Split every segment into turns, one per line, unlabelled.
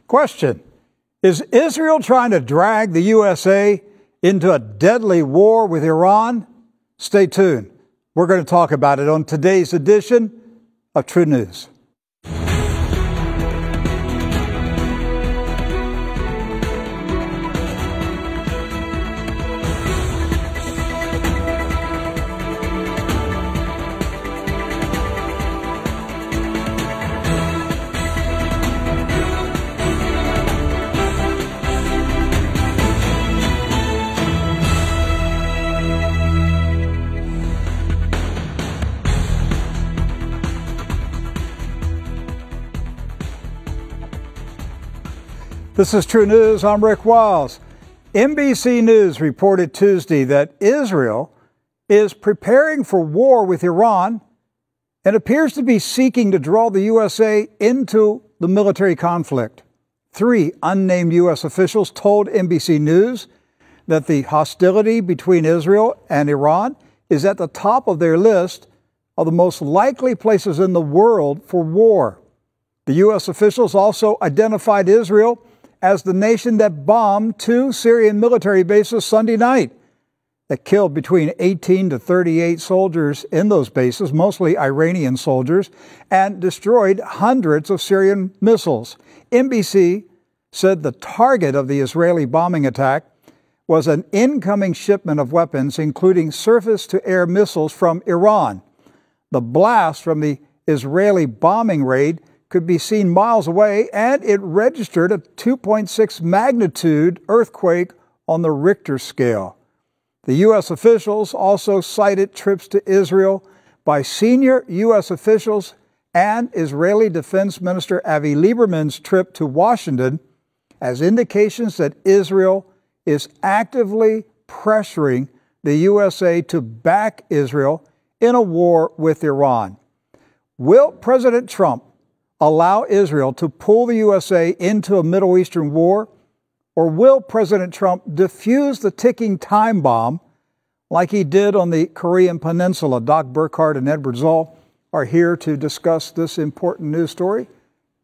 Question: is Israel trying to drag the USA into a deadly war with Iran? Stay tuned. We're going to talk about it on today's edition of True News. This is True News. I'm Rick Wiles. NBC News reported Tuesday that Israel is preparing for war with Iran and appears to be seeking to draw the USA into the military conflict. 3 unnamed U.S. officials told NBC News that the hostility between Israel and Iran is at the top of their list of the most likely places in the world for war. The U.S. officials also identified Israel as the nation that bombed 2 Syrian military bases Sunday night that killed between 18 to 38 soldiers in those bases, mostly Iranian soldiers, and destroyed hundreds of Syrian missiles. NBC said the target of the Israeli bombing attack was an incoming shipment of weapons, including surface-to-air missiles from Iran. The blast from the Israeli bombing raid could be seen miles away, and it registered a 2.6 magnitude earthquake on the Richter scale. The U.S. officials also cited trips to Israel by senior U.S. officials and Israeli Defense Minister Avi Lieberman's trip to Washington as indications that Israel is actively pressuring the USA to back Israel in a war with Iran. Will President Trump allow Israel to pull the USA into a Middle Eastern war, or will President Trump defuse the ticking time bomb like he did on the Korean Peninsula? Doc Burkhart and Edward Zoll are here to discuss this important news story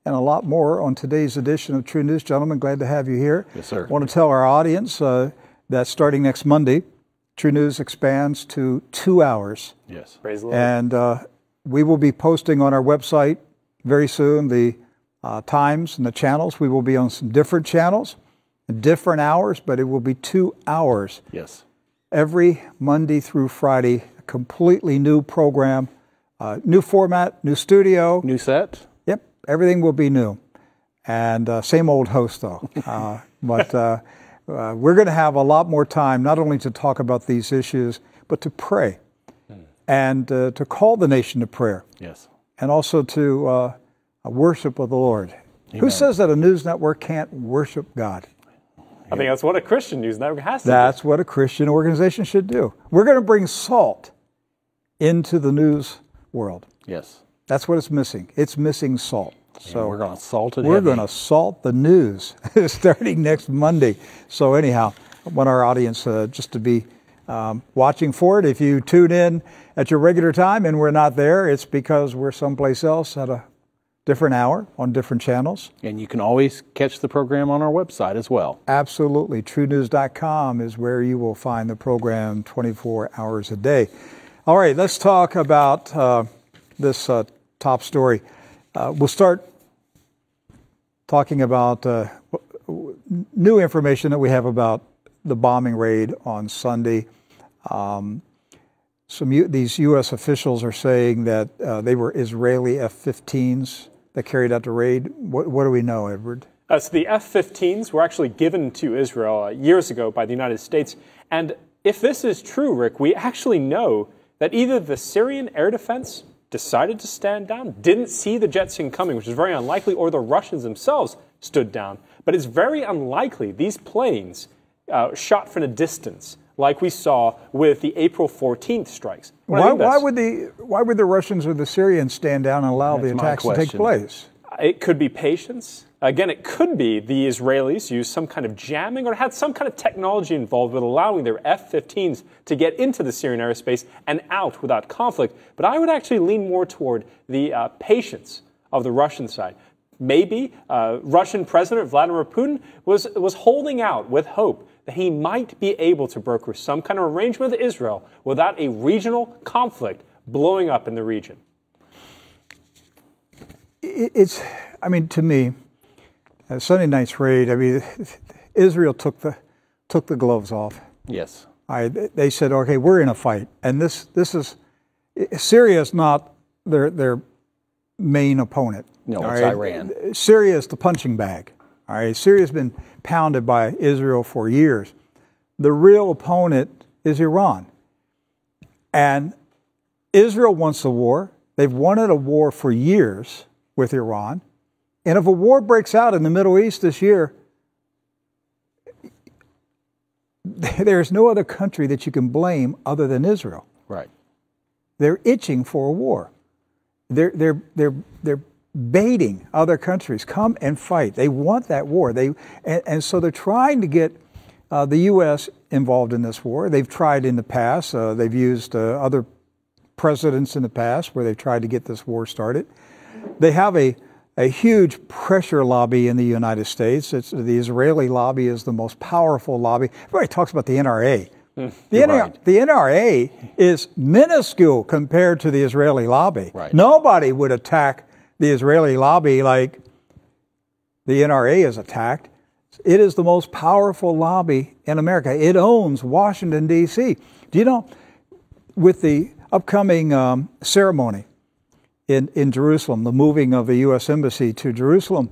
and a lot more on today's edition of True News. Gentlemen, glad to have you here.
Yes, sir.
I want to tell our audience that starting next Monday, True News expands to 2 hours.
Yes.
Praise the Lord.
And we will be posting on our website very soon the times and the channels. We will be on some different channels, different hours, but it will be 2 hours.
Yes.
Every Monday through Friday, a completely new program, new format, new studio.
New set?
Yep, everything will be new. And same old host, though. But we're going to have a lot more time, not only to talk about these issues, but to pray and to call the nation to prayer.
Yes.
And also to worship of the Lord. Amen. Who says that a news network can't worship God?
I think that's what a Christian news network has to do.
That's what a Christian organization should do. We're going to bring salt into the news world.
Yes.
That's what it's missing. It's missing salt. So
we're going to salt it.
We're going to salt the news starting next Monday. So anyhow, I want our audience just to be watching for it. If you tune in at your regular time and we're not there, it's because we're someplace else at a different hour on different channels.
And you can always catch the program on our website as well.
Absolutely. TrueNews.com is where you will find the program 24 hours a day. All right, let's talk about this top story. We'll start talking about new information that we have about the bombing raid on Sunday. These U.S. officials are saying that they were Israeli F-15s that carried out the raid. What do we know, Edward?
So the F-15s were actually given to Israel years ago by the United States. And if this is true, Rick, we actually know that either the Syrian air defense decided to stand down, didn't see the jets incoming, which is very unlikely, or the Russians themselves stood down. But it's very unlikely these planes shot from a distance, like we saw with the April 14th strikes.
Why would the Russians or the Syrians stand down and allow the attacks to take place?
It could be patience. Again, it could be the Israelis used some kind of jamming or had some kind of technology involved with allowing their F-15s to get into the Syrian airspace and out without conflict. But I would actually lean more toward the patience of the Russian side. maybe Russian President Vladimir Putin was holding out with hope that he might be able to broker some kind of arrangement with Israel without a regional conflict blowing up in the region.
To me, Sunday night's raid, Israel took the gloves off.
Yes.
They said, okay, we're in a fight. And Syria is not their main opponent.
No, it's Iran.
Syria is the punching bag. All right, Syria's been pounded by Israel for years. The real opponent is Iran. And Israel wants a war. They've wanted a war for years with Iran. And if a war breaks out in the Middle East this year, there's no other country that you can blame other than Israel.
Right.
They're itching for a war. They're baiting other countries, come and fight. They want that war. And so they're trying to get the U.S. involved in this war. They've tried in the past. They've used other presidents in the past where they've tried to get this war started. They have a huge pressure lobby in the United States. The Israeli lobby is the most powerful lobby. Everybody talks about the NRA. The NRA is minuscule compared to the Israeli lobby.
Right.
Nobody would attack the Israeli lobby like the NRA is attacked. It is the most powerful lobby in America. It owns Washington, D.C. Do you know, with the upcoming ceremony in Jerusalem, the moving of the U.S. Embassy to Jerusalem,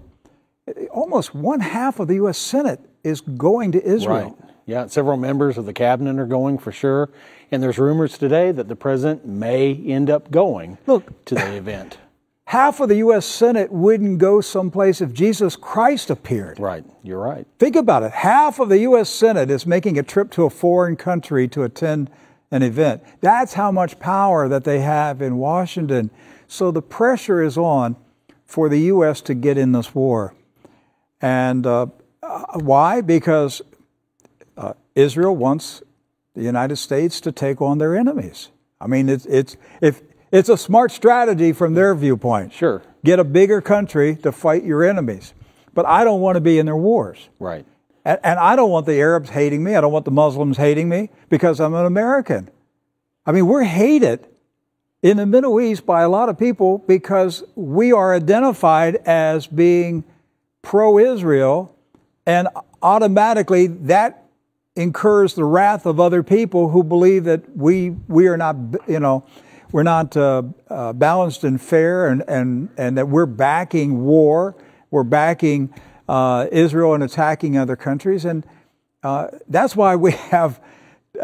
almost one half of the U.S. Senate is going to Israel.
Right. Yeah, several members of the cabinet are going for sure. And there's rumors today that the president may end up going to the event.
Half of the U.S. Senate wouldn't go someplace if Jesus Christ appeared.
Right, you're right.
Think about it. Half of the U.S. Senate is making a trip to a foreign country to attend an event. That's how much power that they have in Washington. So the pressure is on for the U.S. to get in this war. And why? Because Israel wants the United States to take on their enemies. It's a smart strategy from their viewpoint.
Sure.
Get a bigger country to fight your enemies. But I don't want to be in their wars.
Right.
And I don't want the Arabs hating me. I don't want the Muslims hating me because I'm an American. We're hated in the Middle East by a lot of people because we are identified as being pro-Israel, and automatically that incurs the wrath of other people who believe that we are not, we're not balanced and fair, and that we're backing war, we're backing Israel and attacking other countries, and that's why we have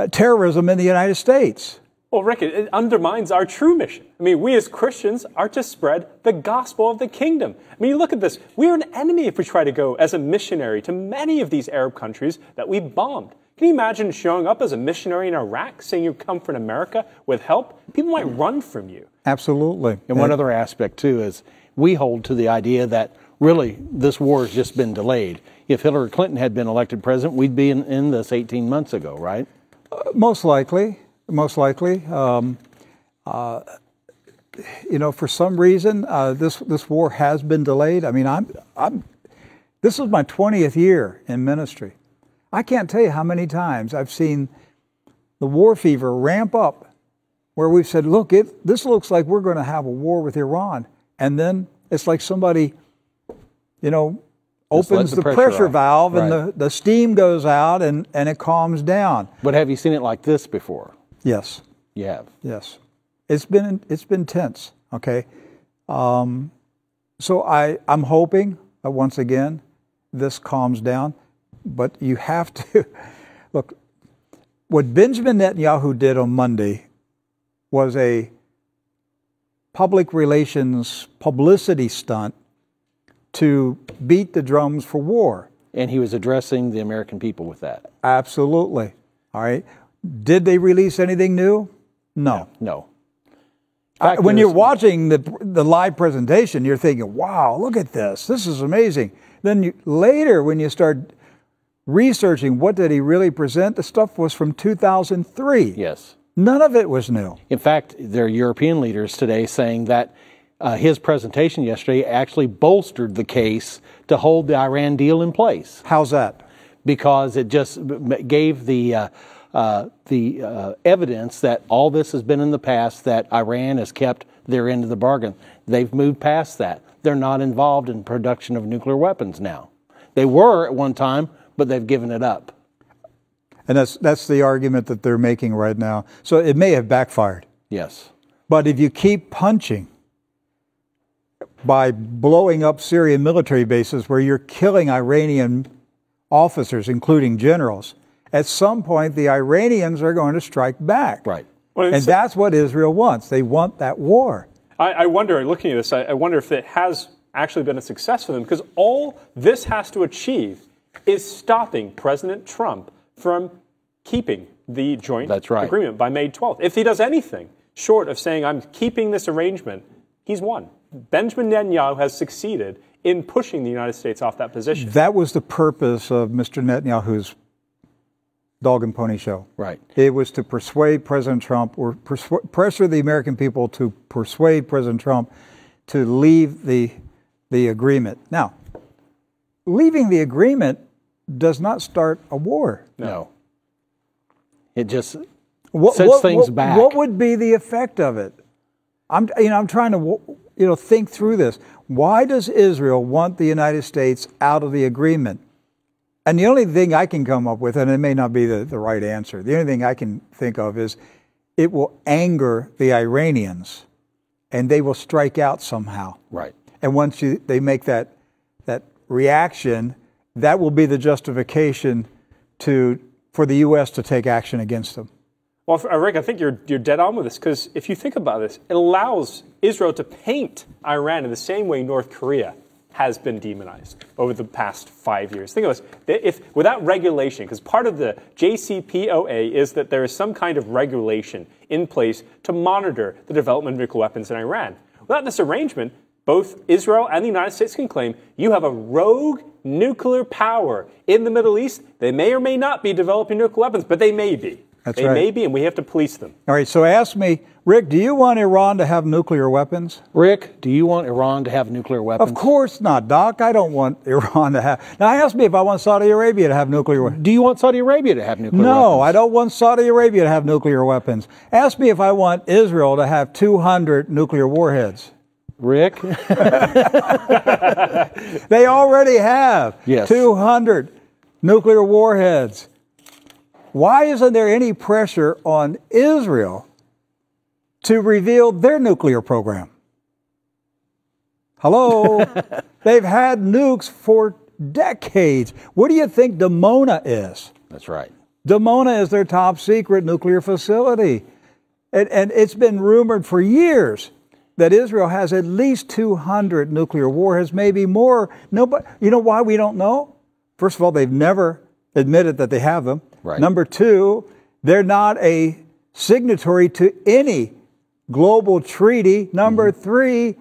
terrorism in the United States.
Well, Rick, it undermines our true mission. We as Christians are to spread the gospel of the kingdom. You look at this. We're an enemy if we try to go as a missionary to many of these Arab countries that we bombed. Can you imagine showing up as a missionary in Iraq, saying you come from America with help? People might run from you.
Absolutely.
And one other aspect, too, is we hold to the idea that really this war has just been delayed. If Hillary Clinton had been elected president, we'd be in this 18 months ago, right?
Most likely. Most likely. For some reason, this war has been delayed. This is my 20th year in ministry. I can't tell you how many times I've seen the war fever ramp up where we've said, look, this looks like we're going to have a war with Iran. And then it's like somebody, opens the pressure valve, right, and the steam goes out and it calms down.
But have you seen it like this before?
Yes.
You have?
Yes. It's been tense, okay? So I'm hoping that once again this calms down, but you have to, look, what Benjamin Netanyahu did on Monday was a public relations publicity stunt to beat the drums for war.
And he was addressing the American people with that.
Absolutely. All right. Did they release anything new? No.
No.
When you're watching the live presentation, you're thinking, wow, look at this. This is amazing. Then later, when you start researching what did he really present, the stuff was from 2003.
Yes.
None of it was new.
In fact, there are European leaders today saying that his presentation yesterday actually bolstered the case to hold the Iran deal in place.
How's that?
Because it just gave the evidence that all this has been in the past, that Iran has kept their end of the bargain. They've moved past that. They're not involved in production of nuclear weapons now. They were at one time, but they've given it up.
And that's the argument that they're making right now. So it may have backfired.
Yes.
But if you keep punching by blowing up Syrian military bases where you're killing Iranian officers, including generals, at some point the Iranians are going to strike back.
Right.
Well,
and that's what Israel wants. They want that war.
I wonder, looking at this, I wonder if it has actually been a success for them, because all this has to achieve is stopping President Trump from keeping the joint agreement by May 12th. If he does anything short of saying, I'm keeping this arrangement, he's won. Benjamin Netanyahu has succeeded in pushing the United States off that position.
That was the purpose of Mr. Netanyahu's dog and pony show.
Right.
It was to persuade President Trump, or pressure the American people to persuade President Trump to leave the agreement. Now, leaving the agreement does not start a war.
No. It just sets things back.
What would be the effect of it? I'm trying to think through this. Why does Israel want the United States out of the agreement? And the only thing I can come up with, and it may not be the right answer, the only thing I can think of is it will anger the Iranians, and they will strike out somehow.
Right.
And once they make that reaction, that will be the justification for the U.S. to take action against them.
Well, Rick, I think you're dead on with this, because if you think about this, it allows Israel to paint Iran in the same way North Korea has been demonized over the past 5 years. Think of this, if without regulation, because part of the JCPOA is that there is some kind of regulation in place to monitor the development of nuclear weapons in Iran. Without this arrangement, both Israel and the United States can claim you have a rogue nuclear power in the Middle East. They may or may not be developing nuclear weapons, but they may be.
That's
they
right.
may be, and we have to police them.
All right, so ask me, Rick, do you want Iran to have nuclear weapons?
Rick, do you want Iran to have nuclear weapons?
Of course not, Doc. I don't want Iran to have... Now, ask me if I want Saudi Arabia to have nuclear weapons.
Do you want Saudi Arabia to have nuclear weapons?
No, I don't want Saudi Arabia to have nuclear weapons. Ask me if I want Israel to have 200 nuclear warheads.
Rick?
They already have 200 nuclear warheads. Why isn't there any pressure on Israel to reveal their nuclear program? Hello? They've had nukes for decades. What do you think Dimona is?
That's right.
Dimona is their top secret nuclear facility. And it's been rumored for years that Israel has at least 200 nuclear warheads, maybe more. Nobody, you know why we don't know? First of all, they've never admitted that they have them.
Right.
Number two, they're not a signatory to any global treaty. Number three,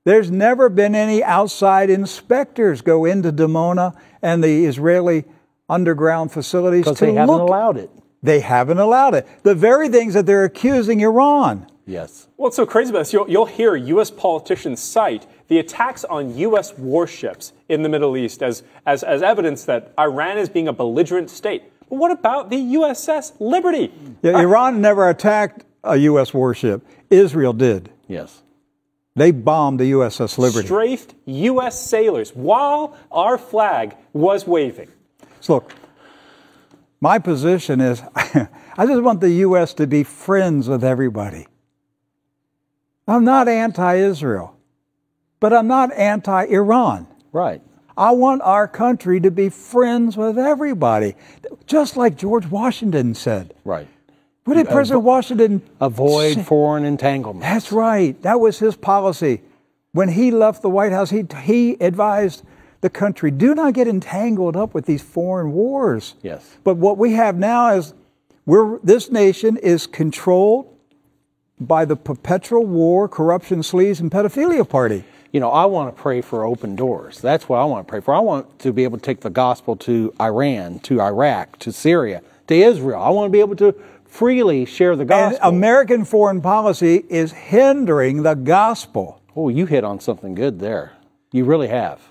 there's never been any outside inspectors go into Dimona and the Israeli underground facilities to look.
Because they haven't allowed it.
They haven't allowed it. The very things that they're accusing Iran.
Yes.
What's so crazy about this, you'll hear U.S. politicians cite the attacks on U.S. warships in the Middle East as evidence that Iran is being a belligerent state. But what about the USS Liberty?
Yeah, Iran never attacked a U.S. warship. Israel did.
Yes.
They bombed the USS Liberty.
Strafed U.S. sailors while our flag was waving.
So look, my position is I just want the U.S. to be friends with everybody. I'm not anti-Israel, but I'm not anti-Iran.
Right.
I want our country to be friends with everybody, just like George Washington said.
Right.
What did President Washington
avoid foreign entanglements?
That's right. That was his policy. When he left the White House, he advised the country, do not get entangled up with these foreign wars.
Yes.
But what we have now is this nation is controlled by the perpetual war, corruption, sleaze, and pedophilia party.
You know, I want to pray for open doors. That's what I want to pray for. I want to be able to take the gospel to Iran, to Iraq, to Syria, to Israel. I want to be able to freely share the gospel.
And American foreign policy is hindering the gospel.
Oh, you hit on something good there. You really have.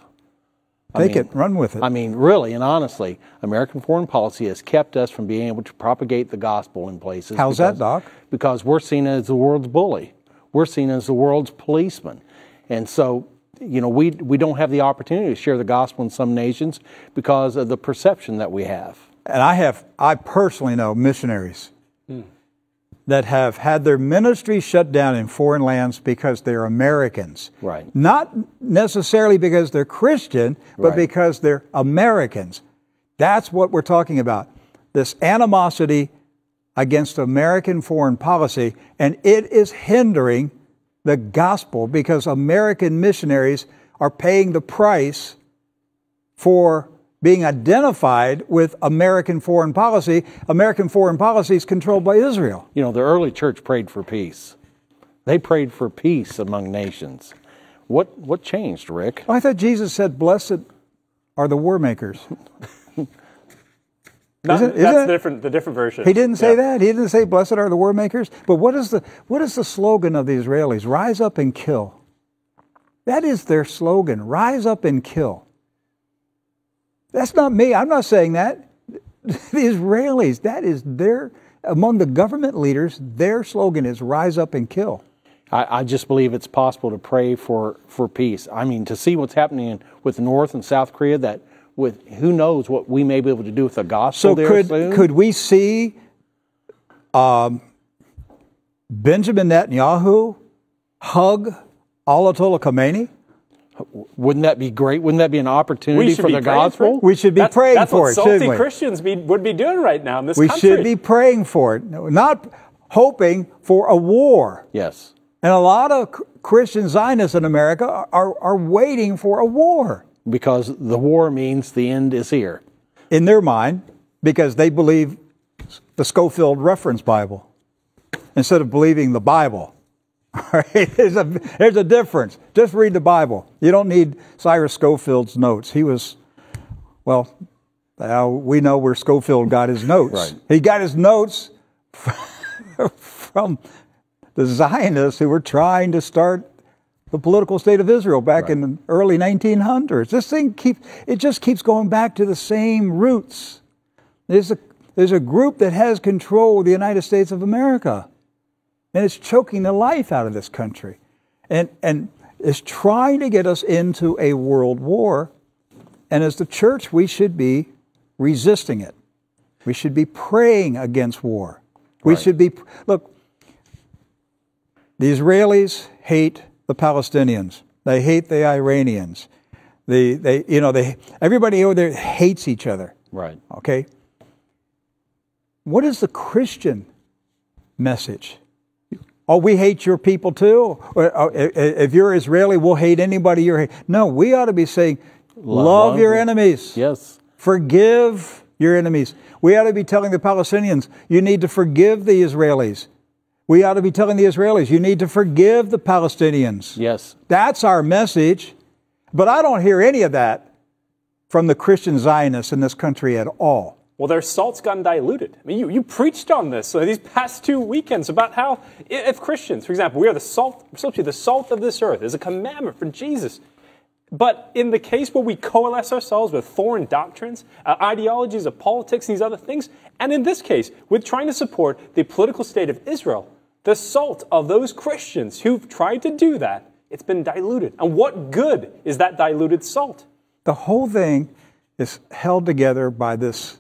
Take it, run with it.
I mean, really and honestly, American foreign policy has kept us from being able to propagate the gospel in places.
How's that, Doc?
Because we're seen as the world's bully. We're seen as the world's policeman. And so, you know, we don't have the opportunity to share the gospel in some nations because of the perception that we have.
And I personally know missionaries that have had their ministry shut down in foreign lands because they're Americans.
Right.
Not necessarily because they're Christian, but because they're Americans. That's what we're talking about. This animosity against American foreign policy, and it is hindering the gospel because American missionaries are paying the price for being identified with American foreign policy. American foreign policy is controlled by Israel.
You know, the early church prayed for peace. They prayed for peace among nations. What changed, Rick?
I thought Jesus said, "Blessed are the war makers."
That's the different version.
He didn't say that. He didn't say, "Blessed are the war makers." But what is the slogan of the Israelis? Rise up and kill. That is their slogan. Rise up and kill. That's not me. I'm not saying that. The Israelis, that is among the government leaders, their slogan is rise up and kill.
I just believe it's possible to pray for peace. I mean, to see what's happening with North and South Korea, with who knows what we may be able to do with the gospel there soon.
Could we see Benjamin Netanyahu hug Ayatollah Khomeini?
Wouldn't that be great? Wouldn't that be an opportunity for the gospel?
We should be praying for it, shouldn't we?
That's what salty Christians would be doing right now in this country.
We should be praying for it, not hoping for a war.
Yes.
And a lot of Christian Zionists in America are waiting for a war.
Because the war means the end is here.
In their mind, because they believe the Schofield Reference Bible instead of believing the Bible. All right, there's a difference. Just read the Bible. You don't need Cyrus Schofield's notes. He was, well, we know where Schofield got his notes.
Right.
He got his notes from the Zionists who were trying to start the political state of Israel back in the early 1900s. This thing just keeps going back to the same roots. There's a group that has control of the United States of America. And it's choking the life out of this country. And it's trying to get us into a world war. And as the church, we should be resisting it. We should be praying against war. We should be, look, the Israelis hate the Palestinians. They hate the Iranians. Everybody over there hates each other.
Right.
Okay? What is the Christian message? Oh, we hate your people too? If you're Israeli, we'll hate anybody you're hating. No, we ought to be saying, love your enemies.
Yes.
Forgive your enemies. We ought to be telling the Palestinians, you need to forgive the Israelis. We ought to be telling the Israelis, you need to forgive the Palestinians.
Yes.
That's our message. But I don't hear any of that from the Christian Zionists in this country at all.
Well, their salt's gotten diluted. I mean, you preached on this these past 2 weekends about how if Christians, for example, we are the salt, we're supposed to be the salt of this earth. It's a commandment from Jesus. But in the case where we coalesce ourselves with foreign doctrines, ideologies of politics, these other things, and in this case, with trying to support the political state of Israel, the salt of those Christians who've tried to do that, it's been diluted. And what good is that diluted salt?
The whole thing is held together by this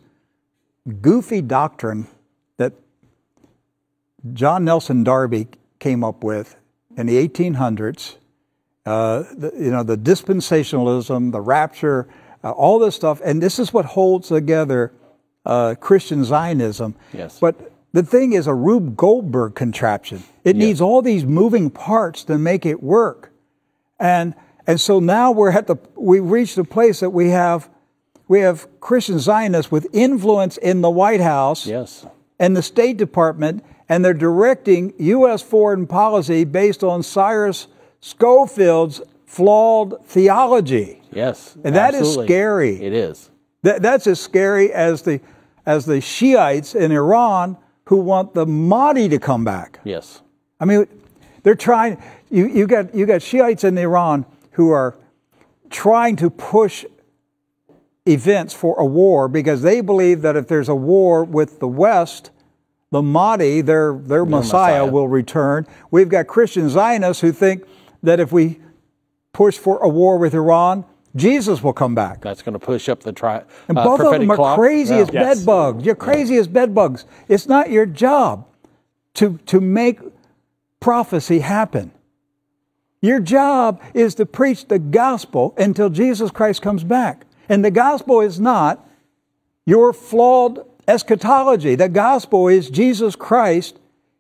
goofy doctrine that John Nelson Darby came up with in the 1800s. The dispensationalism, the rapture, all this stuff, and this is what holds together Christian Zionism.
Yes.
But the thing is a Rube Goldberg contraption. It needs all these moving parts to make it work, and so now we've reached a place that we have Christian Zionists with influence in the White House and the State Department, and they're directing U.S. foreign policy based on Cyrus Schofield's flawed theology.
Yes,
and that is scary.
It is.
That's as scary as the Shiites in Iran who want the Mahdi to come back.
Yes.
I mean, they're trying. you got Shiites in Iran who are trying to push events for a war because they believe that if there's a war with the West, the Mahdi, their Messiah, will return. We've got Christian Zionists who think that if we push for a war with Iran, Jesus will come back.
That's going to push up the
and both of them are
clock.
crazy as bed bugs. You're crazy as bed bugs. It's not your job to make prophecy happen. Your job is to preach the gospel until Jesus Christ comes back. And the gospel is not your flawed eschatology. The gospel is Jesus Christ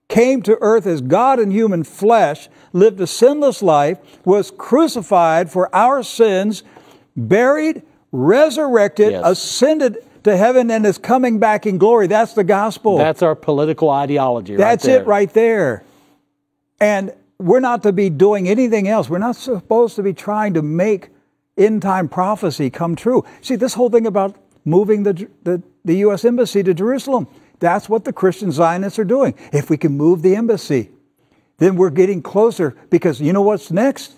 came to earth as God in human flesh, lived a sinless life, was crucified for our sins, buried, resurrected, ascended to heaven, and is coming back in glory. That's the gospel.
That's our political ideology right
That's
there.
it right there. And we're not to be doing anything else. We're not supposed to be trying to make end-time prophecy come true. See, this whole thing about moving the U.S. Embassy to Jerusalem, that's what the Christian Zionists are doing. If we can move the embassy, then we're getting closer, because you know what's next?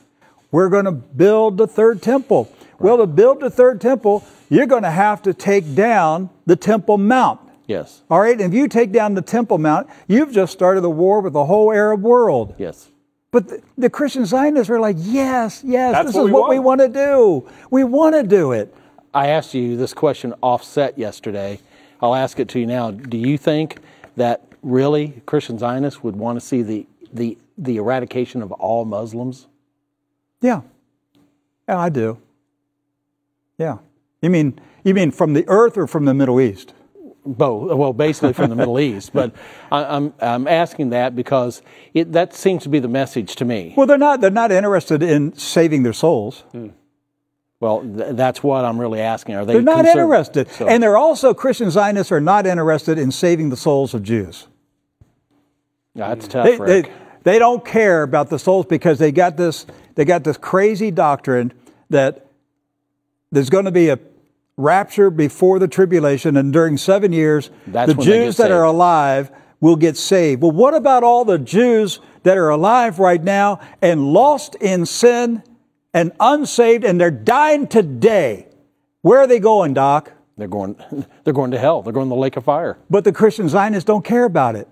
We're going to build the third temple. Right. Well, to build the third temple, you're going to have to take down the Temple Mount.
Yes.
All right? And if you take down the Temple Mount, you've just started a war with the whole Arab world.
Yes.
But the Christian Zionists are like, yes,
That's
this is what we want to do. We want to do it.
I asked you this question offset yesterday. I'll ask it to you now. Do you think that really Christian Zionists would want to see the eradication of all Muslims?
Yeah. Yeah, I do. Yeah. You mean from the earth or from the Middle East?
Both. Well, basically from the Middle East, but I'm asking that because that seems to be the message to me.
Well, they're not interested in saving their souls.
Well, that's what I'm really asking. Are they?
They're not
concerned?
interested,
So,
and they're also Christian Zionists are not interested in saving the souls of Jews.
That's tough, Rick.
They don't care about the souls because they got this crazy doctrine that there's going to be a rapture before the tribulation, and during 7 years, the Jews that are alive will get saved. Well, what about all the Jews that are alive right now and lost in sin and unsaved, and they're dying today? Where are they going, Doc?
They're going to hell. They're going to the lake of fire.
But the Christian Zionists don't care about it.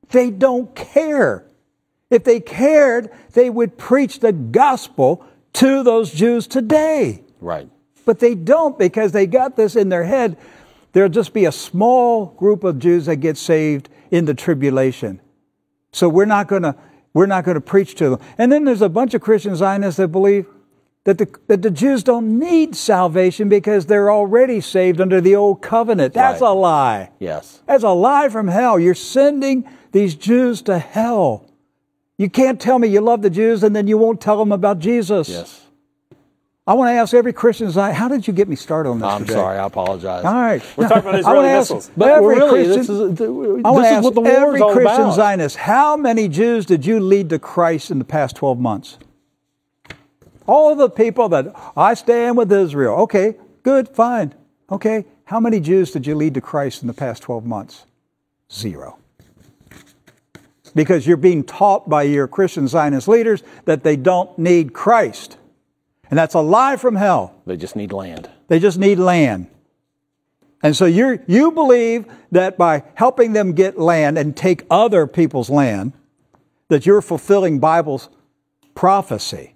They don't care. If they cared, they would preach the gospel to those Jews today.
Right.
But they don't, because they got this in their head. There'll just be a small group of Jews that get saved in the tribulation. So we're not going to preach to them. And then there's a bunch of Christian Zionists that believe that the Jews don't need salvation because they're already saved under the old covenant. That's a lie.
Yes.
That's a lie from hell. You're sending these Jews to hell. You can't tell me you love the Jews and then you won't tell them about Jesus.
Yes.
I want to ask every Christian Zionist, how did you get me started on this
I'm
today?
sorry, I apologize.
All right.
We're talking about Israeli missiles.
But
every
really,
Christian,
this is
what
the war is all
Christian
about.
Zionist, how many Jews did you lead to Christ in the past 12 months? All of the people that, I stand with Israel. Okay, good, fine. Okay, how many Jews did you lead to Christ in the past 12 months? 0. Because you're being taught by your Christian Zionist leaders that they don't need Christ. And that's a lie from hell.
They just need land.
They just need land. And so you believe that by helping them get land and take other people's land, that you're fulfilling Bible's prophecy.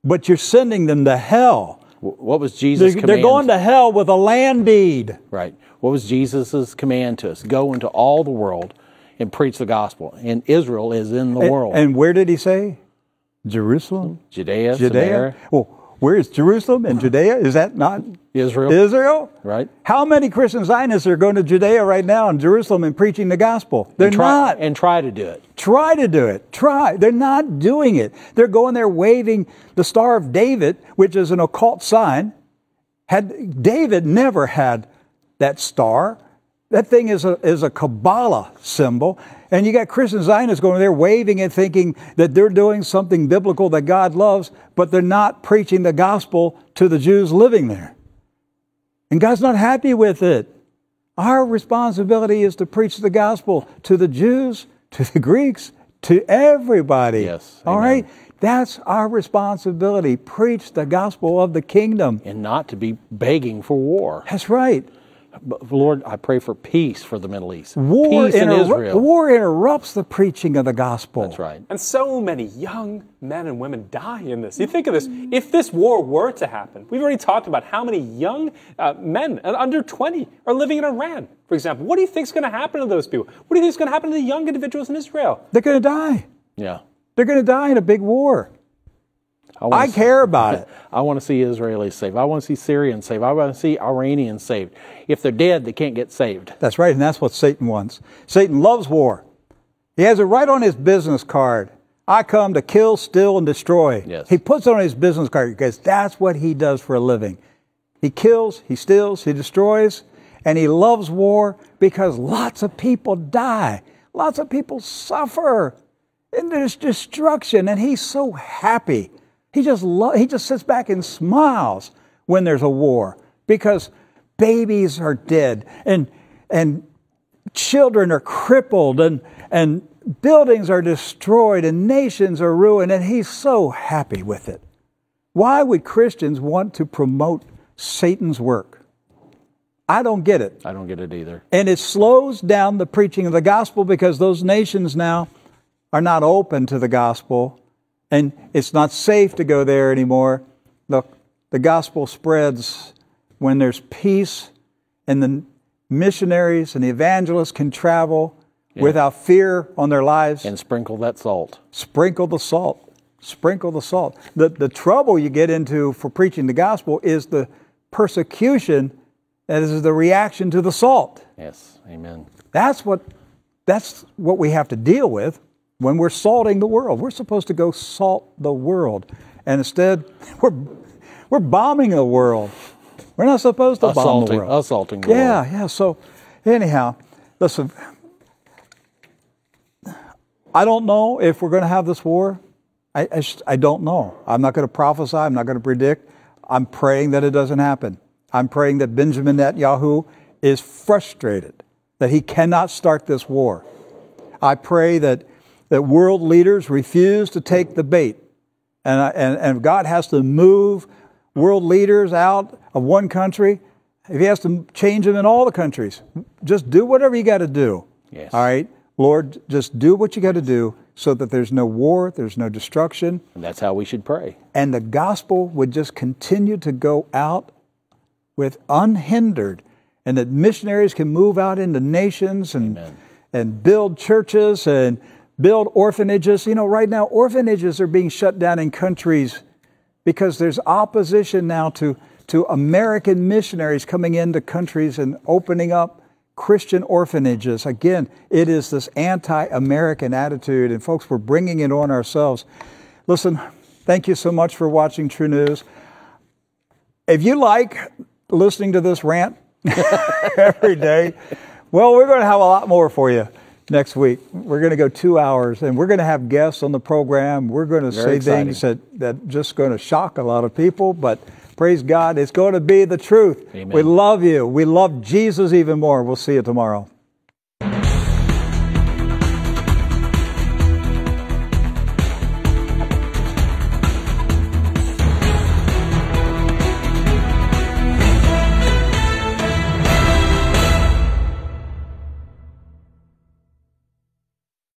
But you're sending them to hell.
What was Jesus' command?
They're going to hell with a land deed.
Right. What was Jesus' command to us? Go into all the world and preach the gospel. And Israel is in the world.
And where did he say? Jerusalem?
Judea. Samaria.
Well, where is Jerusalem and Judea? Is that not
Israel?
Israel?
Right.
How many Christian Zionists are going to Judea right now and Jerusalem and preaching the gospel? They're not.
And try to do it.
Try to do it. Try. They're not doing it. They're going there waving the Star of David, which is an occult sign. David never had that star. That thing is a Kabbalah symbol. And you got Christian Zionists going there waving it, thinking that they're doing something biblical that God loves, but they're not preaching the gospel to the Jews living there. And God's not happy with it. Our responsibility is to preach the gospel to the Jews, to the Greeks, to everybody.
Yes.
All
Amen.
right? That's our responsibility. Preach the gospel of the kingdom.
And not to be begging for war.
That's right.
But Lord, I pray for peace for the Middle East.
War,
peace in Israel.
War interrupts the preaching of the gospel.
That's right.
And so many young men and women die in this. You think of this, if this war were to happen, we've already talked about how many young men under 20 are living in Iran, for example. What do you think is going to happen to those people? What do you think is going to happen to the young individuals in Israel?
They're going to die.
Yeah.
They're going to die in a big war. I care about it.
I want to see Israelis saved. I want to see Syrians saved. I want to see Iranians saved. If they're dead, they can't get saved.
That's right, and that's what Satan wants. Satan loves war. He has it right on his business card. I come to kill, steal, and destroy.
Yes.
He puts it on his business card because that's what he does for a living. He kills, he steals, he destroys, and he loves war because lots of people die. Lots of people suffer. And there's destruction, and he's so happy. He just sits back and smiles when there's a war because babies are dead and children are crippled and buildings are destroyed and nations are ruined, and he's so happy with it. Why would Christians want to promote Satan's work? I don't get it.
I don't get it either.
And it slows down the preaching of the gospel because those nations now are not open to the gospel. And it's not safe to go there anymore. Look, the gospel spreads when there's peace and the missionaries and the evangelists can travel without fear on their lives.
And sprinkle that salt.
Sprinkle the salt. Sprinkle the salt. The trouble you get into for preaching the gospel is the persecution that is the reaction to the salt.
Yes, amen.
That's what we have to deal with. When we're salting the world, we're supposed to go salt the world. And instead, we're bombing the world. We're not supposed to bomb the world.
Assaulting the world.
Yeah. So anyhow, listen, I don't know if we're going to have this war. I don't know. I'm not going to prophesy. I'm not going to predict. I'm praying that it doesn't happen. I'm praying that Benjamin Netanyahu is frustrated, that he cannot start this war. I pray that world leaders refuse to take the bait. And God has to move world leaders out of one country. If he has to change them in all the countries, just do whatever you got to do.
Yes.
All right? Lord, just do what you got to do so that there's no war, there's no destruction.
And that's how we should pray.
And the gospel would just continue to go out with unhindered, and that missionaries can move out into nations and build churches and build orphanages. You know, right now, orphanages are being shut down in countries because there's opposition now to American missionaries coming into countries and opening up Christian orphanages. Again, it is this anti-American attitude, and folks, we're bringing it on ourselves. Listen, thank you so much for watching True News. If you like listening to this rant every day, well, we're going to have a lot more for you next week. We're going to go 2 hours, and we're going to have guests on the program. We're going to say things that just going to shock a lot of people, but praise God, it's going to be the truth.
Amen.
We love you. We love Jesus even more. We'll see you tomorrow.